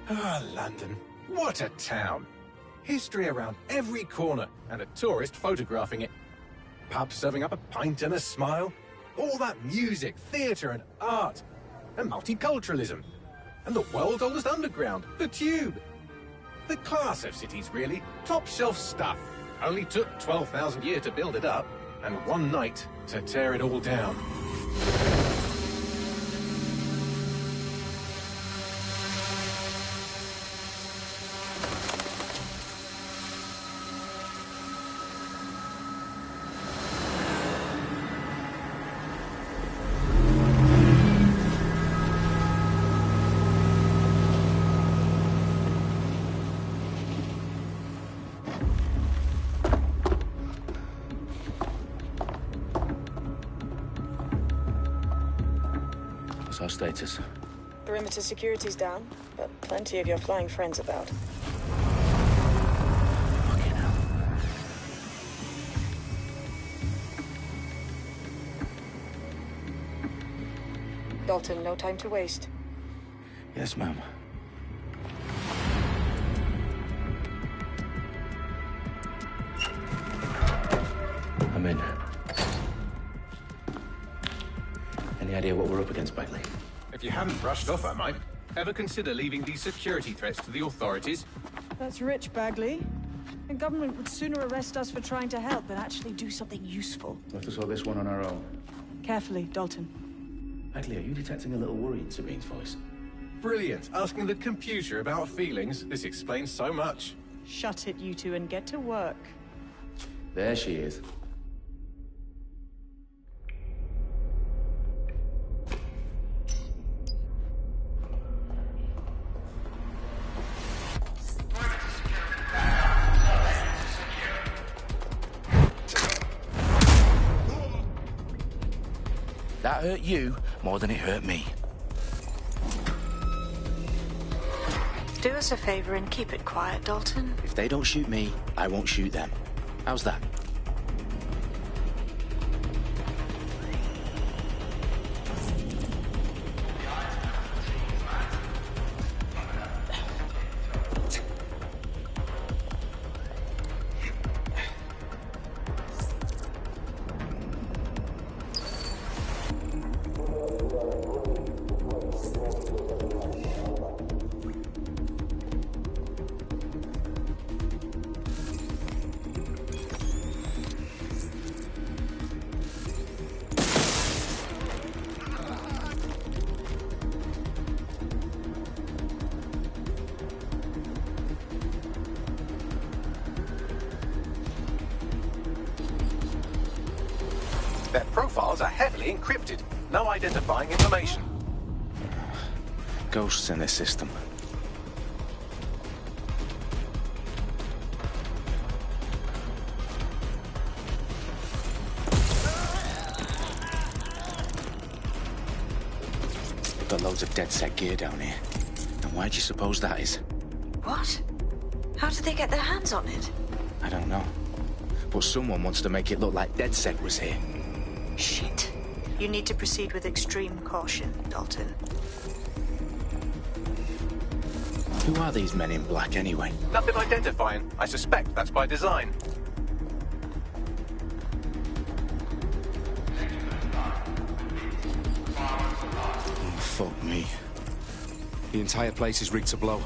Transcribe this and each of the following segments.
Ah, London. What a town. History around every corner, and a tourist photographing it. Pubs serving up a pint and a smile. All that music, theatre and art. And multiculturalism. And the world's oldest underground, the Tube. The class of cities, really. Top shelf stuff. Only took 12,000 years to build it up, and one night to tear it all down. What's our status? Perimeter security's down, but plenty of your flying friends about. Fucking hell. Dalton, no time to waste. Yes, ma'am. I'm in. Any idea what we're up against, Bagley? If you hadn't brushed off, I might. Ever consider leaving these security threats to the authorities? That's rich, Bagley. The government would sooner arrest us for trying to help than actually do something useful. We'll have to sort this one on our own. Carefully, Dalton. Bagley, are you detecting a little worry in Sabine's voice? Brilliant. Asking the computer about feelings. This explains so much. Shut it, you two, and get to work. There she is. That hurt you more than it hurt me. Do us a favor and keep it quiet, Dalton. If they don't shoot me, I won't shoot them. How's that? Their profiles are heavily encrypted. No identifying information. Ghosts in this system. We've got loads of DedSec gear down here. And why do you suppose that is? What? How did they get their hands on it? I don't know. But someone wants to make it look like DedSec was here. Shit. You need to proceed with extreme caution, Dalton. Who are these men in black anyway? Nothing identifying. I suspect that's by design. Oh, fuck me. The entire place is rigged to blow.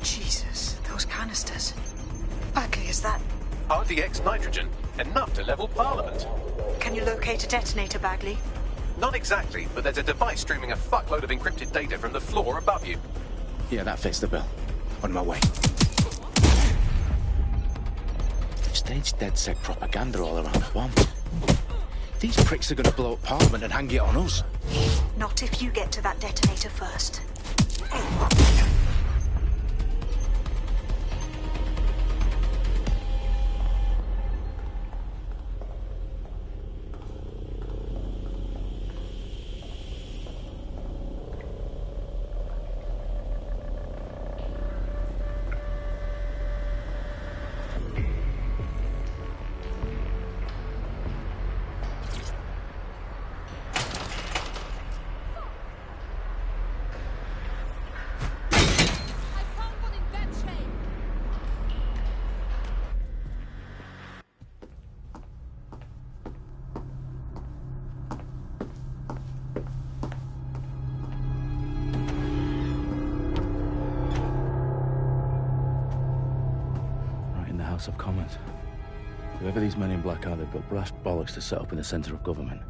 Jesus, those canisters. Bagley, is that... RDX nitrogen. Enough to level Parliament. Can you locate a detonator, Bagley? Not exactly, but there's a device streaming a fuckload of encrypted data from the floor above you. Yeah, that fits the bill. On my way. They've staged DedSec propaganda all around the bomb. These pricks are gonna blow up Parliament and hang it on us. Not if you get to that detonator first. House of Commons. Whoever these men in black are, they've got brass bollocks to set up in the centre of government.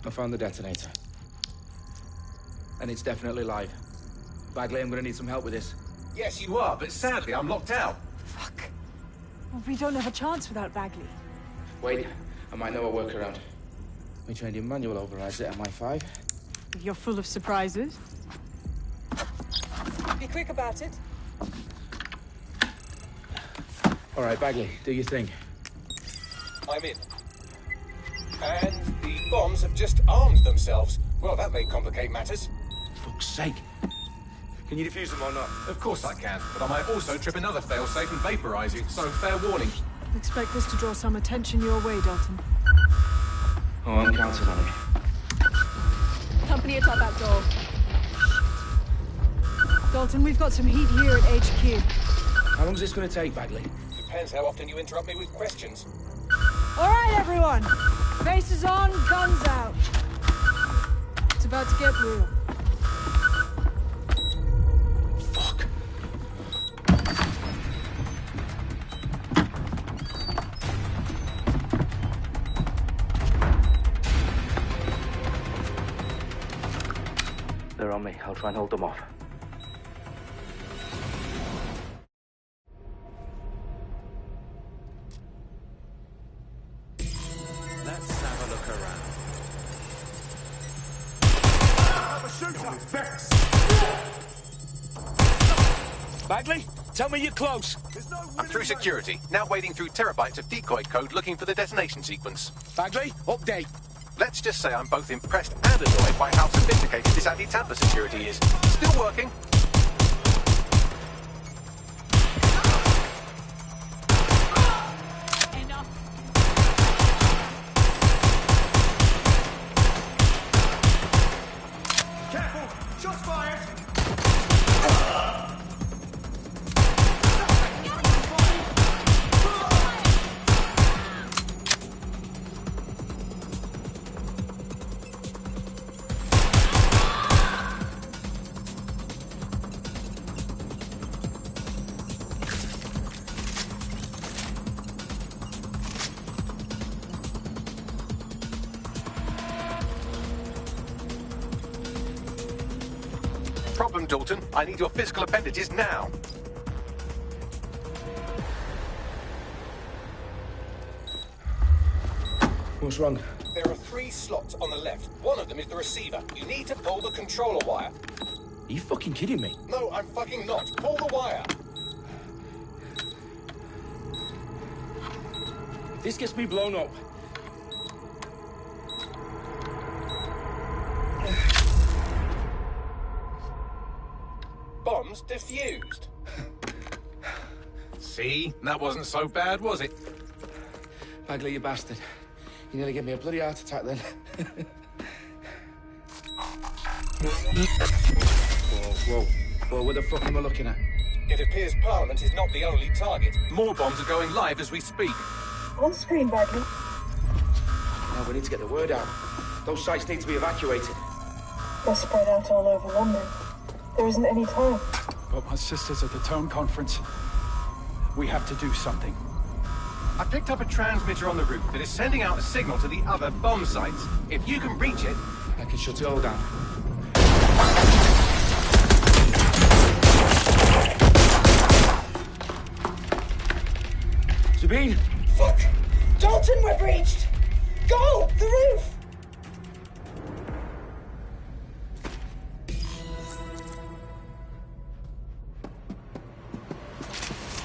I found the detonator. And it's definitely live. Bagley, I'm gonna need some help with this. Yes, you are, but sadly I'm locked out. Fuck. Well, we don't have a chance without Bagley. Wait, I might know a workaround. We trained in manual overrides at MI5. You're full of surprises. Be quick about it. All right, Bagley, do your thing. I'm in. And the bombs have just armed themselves. Well, that may complicate matters. Fuck's sake. Can you defuse them or not? Of course I can, but I might also trip another failsafe and vaporize you, so fair warning. Expect this to draw some attention your way, Dalton. Oh, I'm counting on it. Company at our back door. Dalton, we've got some heat here at HQ. How long is this gonna take, Bagley? Depends how often you interrupt me with questions. All right, everyone. Faces on, guns out. It's about to get real. Fuck. They're on me. I'll try and hold them off. Let's have a look around. Bagley, tell me you're close. I'm through security, now wading through terabytes of decoy code looking for the detonation sequence. Bagley, update. Let's just say I'm both impressed and annoyed by how sophisticated this anti-tamper security is. Still working. Problem, Dalton. I need your physical appendages now. What's wrong? There are 3 slots on the left. One of them is the receiver. You need to pull the controller wire. Are you fucking kidding me? No, I'm fucking not. Pull the wire. If this gets me blown up. Bombs defused. See? That wasn't so bad, was it? Bagley, you bastard. You nearly gave me a bloody heart attack then. Whoa, what the fuck am I looking at? It appears Parliament is not the only target. More bombs are going live as we speak. On screen, Bagley. Now we need to get the word out. Those sites need to be evacuated. They're spread out all over London. There isn't any time. But my sister's at the town conference. We have to do something. I picked up a transmitter on the roof that is sending out a signal to the other bomb sites. If you can reach it... I can shut it all down. Sabine! Fuck! Dalton, we're breached! Go! The roof!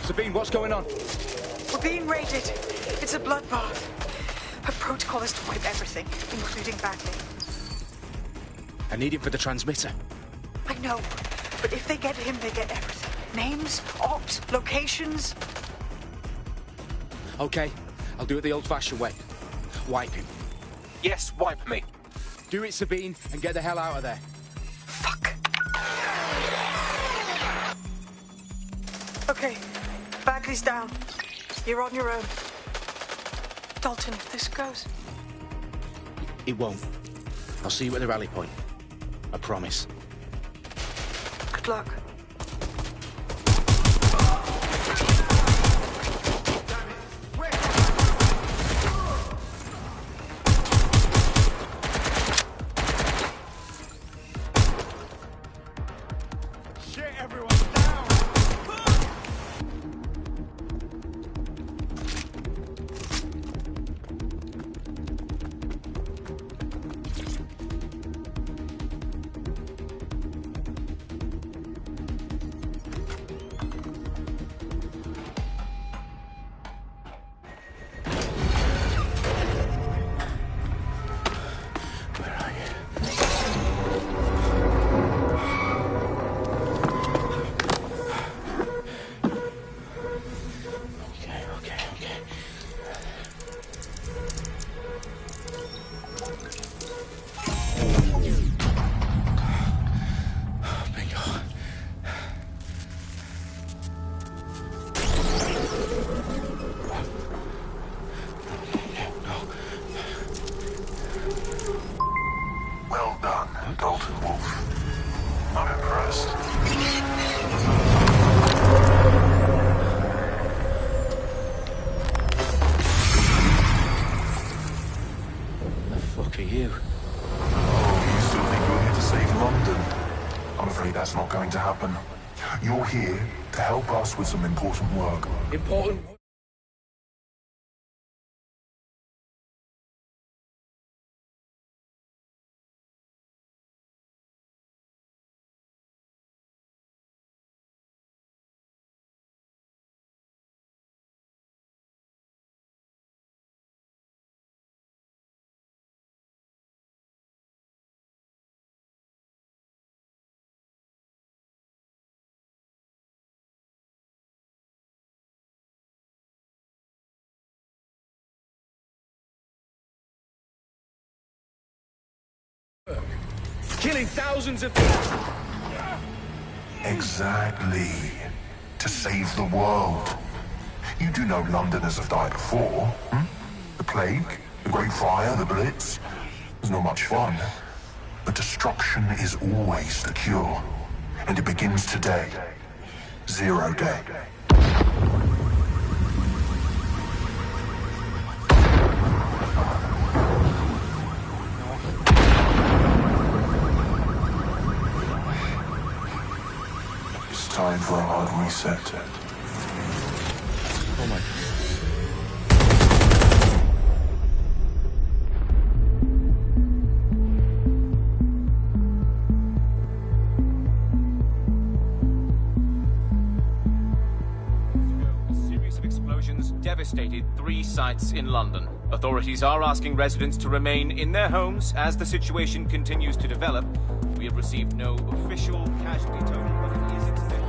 Sabine, what's going on? We're being raided. It's a bloodbath. Her protocol is to wipe everything, including Bagley. I need him for the transmitter. I know, but if they get him, they get everything. Names, ops, locations. Okay, I'll do it the old-fashioned way. Wipe him. Yes, wipe me. Do it, Sabine, and get the hell out of there. Fuck. Okay, Bagley's down. You're on your own. Dalton, if this goes... It won't. I'll see you at the rally point. I promise. Good luck. That's not going to happen. You're here to help us with some important work. Important? Killing thousands of people. Exactly. To save the world. You do know Londoners have died before, hmm? The Plague, the Great Fire, the Blitz. It's not much fun. But destruction is always the cure. And it begins today. Zero Day. Time for a hard reset. Oh my God. A series of explosions devastated 3 sites in London. Authorities are asking residents to remain in their homes as the situation continues to develop. We have received no official casualty total, but it is expected.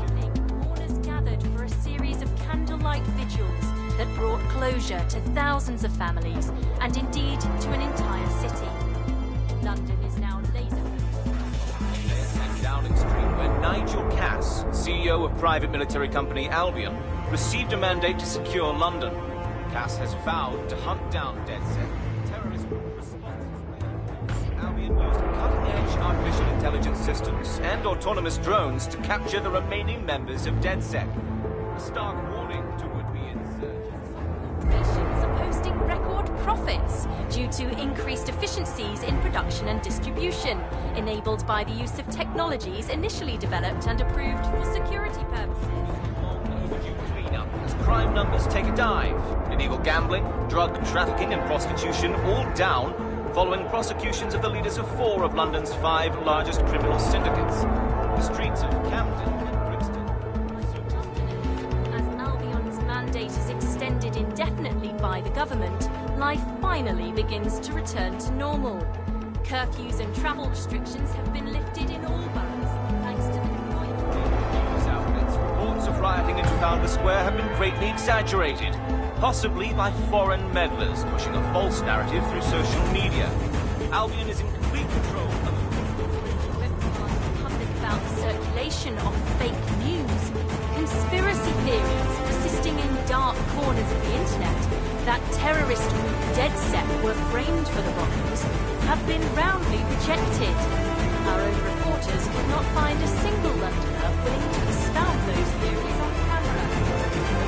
For a series of candlelight vigils that brought closure to thousands of families and indeed to an entire city. London is now laser. And Downing Street, where Nigel Cass, CEO of private military company Albion, received a mandate to secure London. Cass has vowed to hunt down DedSec, terrorist responses. Albion used cutting-edge artificial intelligence systems and autonomous drones to capture the remaining members of DedSec. A stark warning to would-be insurgents. Nations are posting record profits due to increased efficiencies in production and distribution, enabled by the use of technologies initially developed and approved for security purposes. Overdue cleanup as crime numbers take a dive. Illegal gambling, drug trafficking and prostitution all down following prosecutions of the leaders of 4 of London's 5 largest criminal syndicates. The streets of Camden and Brixton. As Albion's mandate is extended indefinitely by the government, life finally begins to return to normal. Curfews and travel restrictions have been lifted in all boroughs, thanks to the deployment. News outlets' reports of rioting in Trafalgar Square have been greatly exaggerated. possibly by foreign meddlers pushing a false narrative through social media. Albion is in complete control of public about the circulation of fake news, conspiracy theories persisting in dark corners of the internet that terrorist group DeadSec were framed for the bombings have been roundly rejected. Our own reporters could not find a single Londoner willing to expound those theories on camera.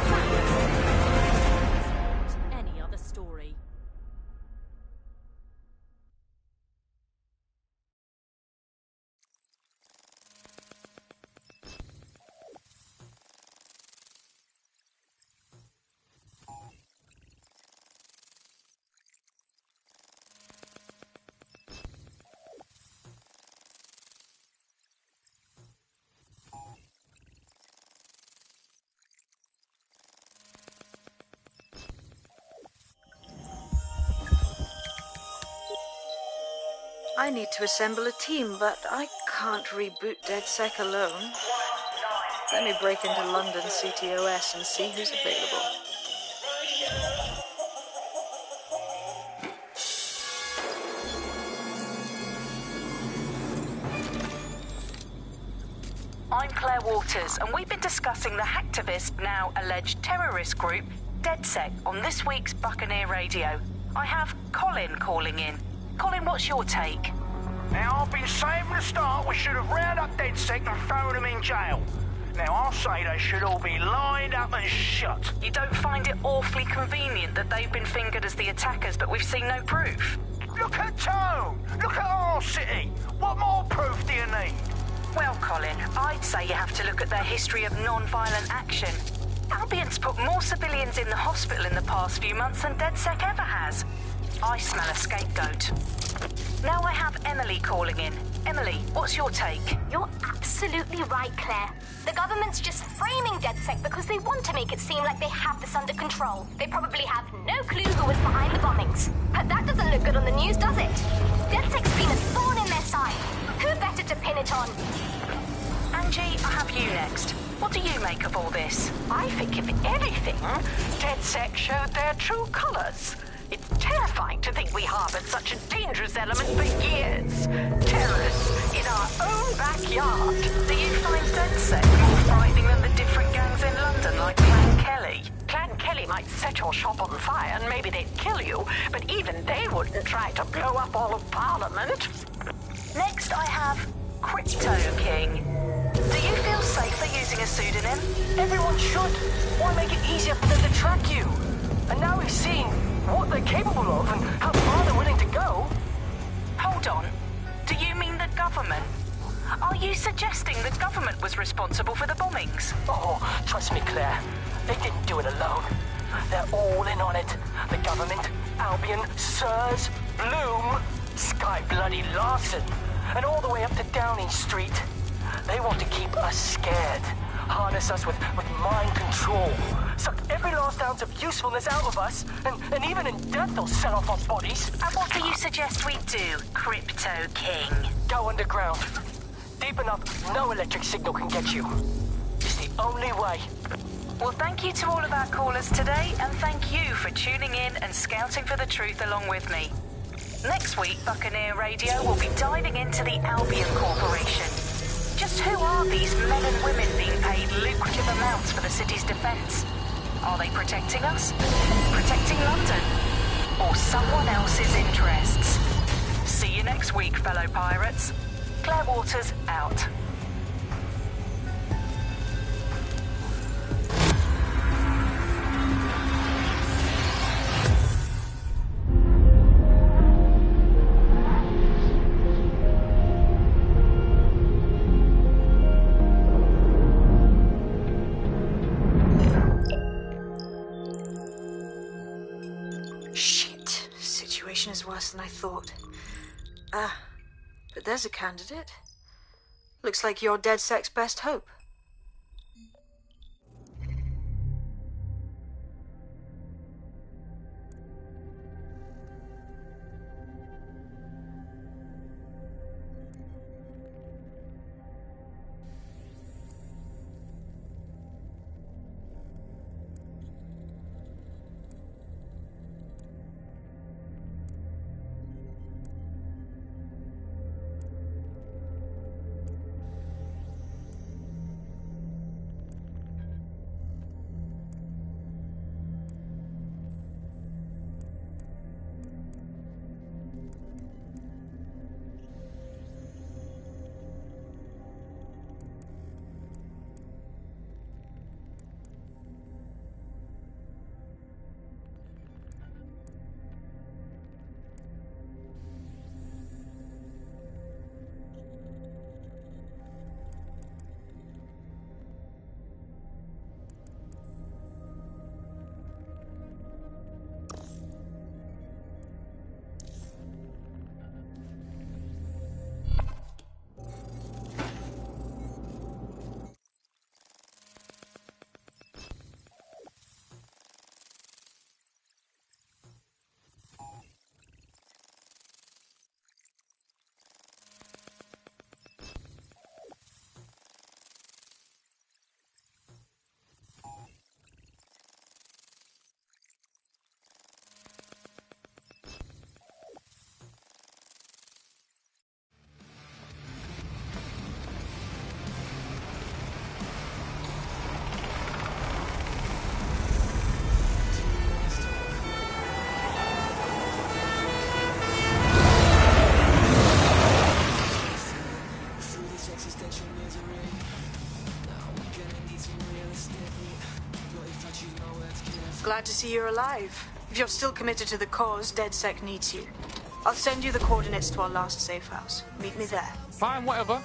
Perhaps any other story. I need to assemble a team, but I can't reboot DeadSec alone. Let me break into London CTOS and see who's available. I'm Claire Waters, and we've been discussing the hacktivist, now alleged terrorist group, DeadSec, on this week's Buccaneer Radio. I have Colin calling in. Colin, what's your take? Now, I've been saying from the start we should have rounded up DeadSec and thrown them in jail. Now, I'll say they should all be lined up and shot. You don't find it awfully convenient that they've been fingered as the attackers, but we've seen no proof? Look at Tone! Look at our city! What more proof do you need? Well, Colin, I'd say you have to look at their history of non-violent action. Albion's put more civilians in the hospital in the past few months than DeadSec ever has. I smell a scapegoat. Now I have Emily calling in. Emily, what's your take? You're absolutely right, Claire. The government's just framing DeadSec because they want to make it seem like they have this under control. They probably have no clue who was behind the bombings. But that doesn't look good on the news, does it? DeadSec's been a thorn in their side. Who better to pin it on? Angie, I have you next. What do you make of all this? I think, if anything, DeadSec showed their true colors. It's terrifying to think we harbored such a dangerous element for years. Terrorists in our own backyard. Do you find DeadSec more frightening than the different gangs in London, like Clan Kelly? Clan Kelly might set your shop on fire and maybe they'd kill you, but even they wouldn't try to blow up all of Parliament. Next, I have Crypto King. Do you feel safer using a pseudonym? Everyone should. Why make it easier for them to track you? And now we've seen what they're capable of and how far they're willing to go. Hold on. Do you mean the government? Are you suggesting the government was responsible for the bombings? Oh, trust me, Claire. They didn't do it alone. They're all in on it. The government, Albion, Sirs, Bloom, Sky Bloody Larson, and all the way up to Downing Street. They want to keep us scared, harness us with mind control, suck every last ounce of usefulness out of us, and even in death they'll set off our bodies. And what do you suggest we do, Crypto King? Go underground. Deep enough, no electric signal can get you. It's the only way. Well, thank you to all of our callers today, and thank you for tuning in and scouting for the truth along with me. Next week, Buccaneer Radio will be diving into the Albion Corporation. Just who are these men and women being paid lucrative amounts for the city's defense? Are they protecting us? Protecting London? Or someone else's interests? See you next week, fellow pirates. Claire Waters, out. Is worse than I thought. But there's a candidate. Looks like you're DeadSec's best hope. Glad to see you're alive. If you're still committed to the cause, DedSec needs you. I'll send you the coordinates to our last safe house. Meet me there. Fine, whatever.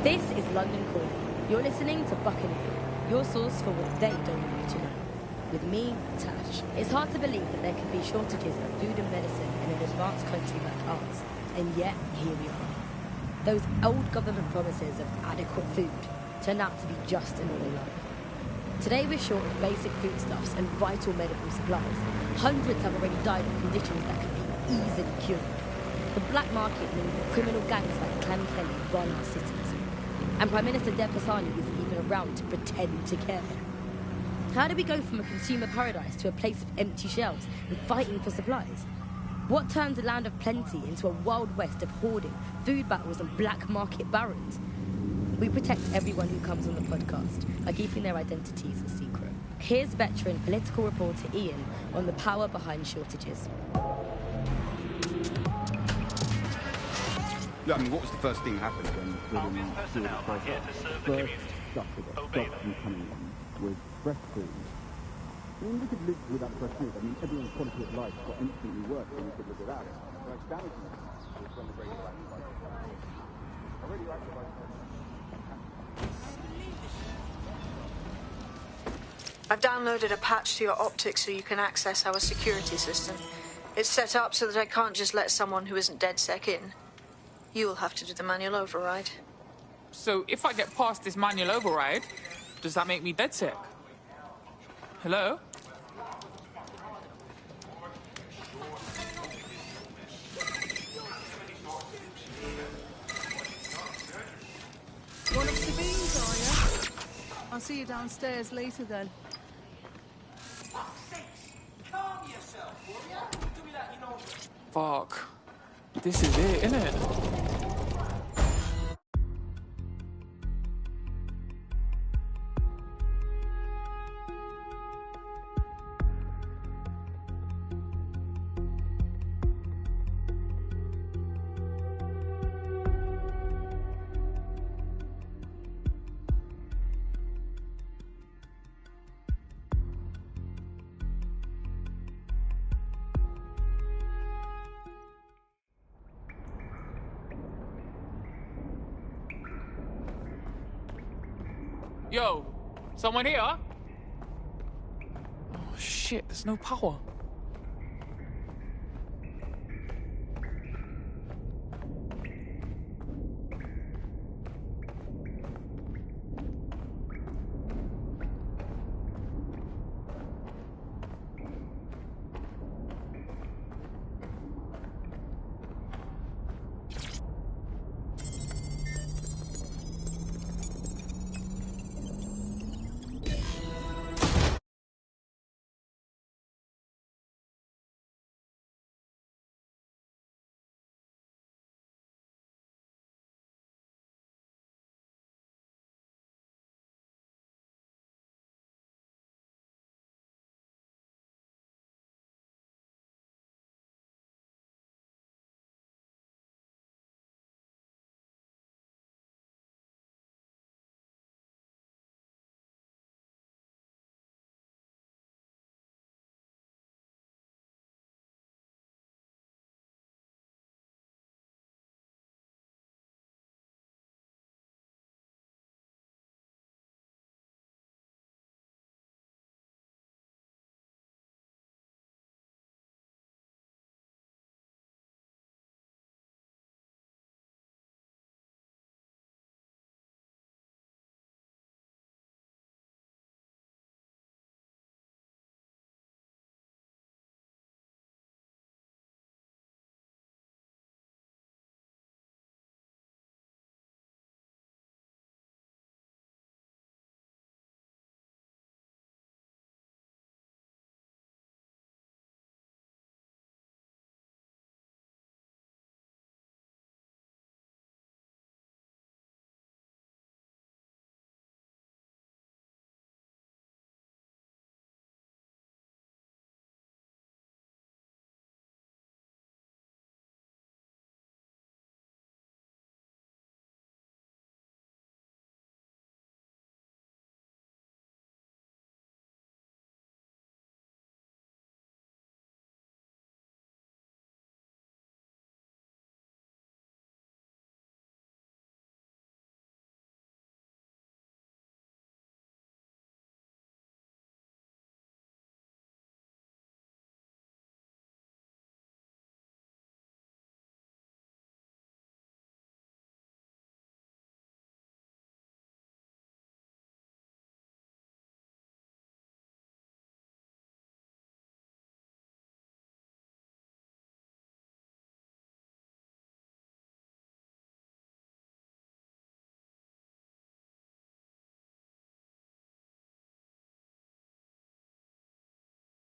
This is London Calling. You're listening to Buccaneer, your source for what they don't want you to know. With me, Tash. It's hard to believe that there can be shortages of food and medicine in an advanced country like ours, and yet here we are. Those old government promises of adequate food turned out to be just another lie. Today we're short of basic foodstuffs and vital medical supplies. Hundreds have already died of conditions that could be easily cured. The black market means that criminal gangs like Clan Kelly run our cities. And Prime Minister Dev Hassani isn't even around to pretend to care. How do we go from a consumer paradise to a place of empty shelves and fighting for supplies? What turns a land of plenty into a wild west of hoarding, food battles and black market barons? We protect everyone who comes on the podcast by keeping their identities a secret. Here's veteran political reporter Ian on the power behind shortages. I mean, what was the first thing that happened when Albion personnel are here to serve the community. Obey them. coming in was fresh food. I mean, we could live without fresh food. I mean, everyone's quality of life got instantly worse than we could live without it. So it's damaging us from the radioactive isolation. A radioactive isolation. I've downloaded a patch to your optics so you can access our security system. It's set up so that I can't just let someone who isn't DedSec in. You'll have to do the manual override. So if I get past this manual override, does that make me DedSec? Hello? One of Sabine's, are you? I'll see you downstairs later then. Fuck. This is it, innit? Yo, someone here? Oh shit, there's no power.